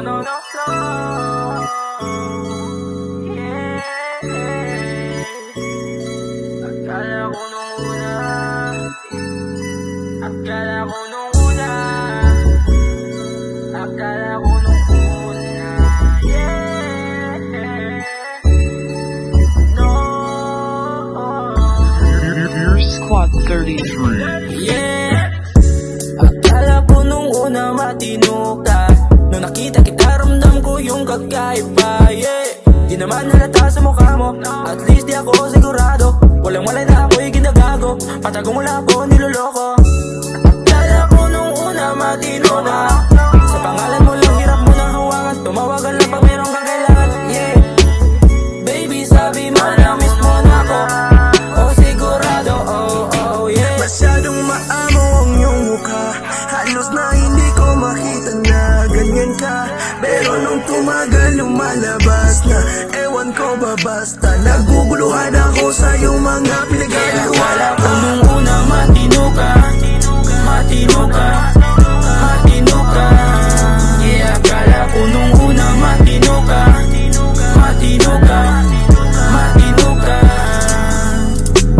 no, no, no. Yeah. Akala ko nung una, akala ko nung una, akala ko nung una. Yeah. No. Squad 33. Yeah. Akala ko nung una matino ka. Nung nakita kita ramdam ko yung kakaiba. Yeah. Di naman halata sa mukha mo, at least di ako sigurado. Walang malay na ako'y ginagago, patago mo lang ako niloloko. Akala ko nung una matino na, sa pangalan mo lang hirap mo nang hawakan. Tumawagan lang pag meron kang kailangan. Yeah. Baby sabi mo na miss mo na ako, oh sigurado, oh yeah. Masyadong maamo ang iyong mukha, halos na hindi ko makita na ganyan ka. Pero nung tumagal lumalabas na, ewan ko ba basta naguguluhan ako sa iyong mga pinagagawa. Akala ko nung una matino ka, matino ka, matino ka. Yeah, akala ko nung una matino ka, matino ka, matino ka.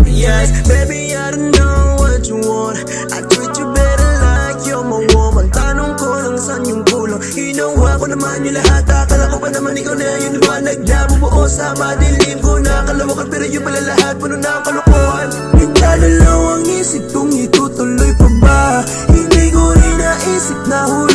Yes, baby, I don't know what you want. I treat you better like you're my woman. Tanong ko lang saan yung kulang, hinawa ko naman yung lahat. Akala ko pa naman ikaw na yung liwanag na bumuo sa madilim ko. Nakalawakan pero yung pala lahat puno na ang kalokohan. Nagdadalaw ang isip kung itutuloy pa ba. Hindi ko rin naisip na huli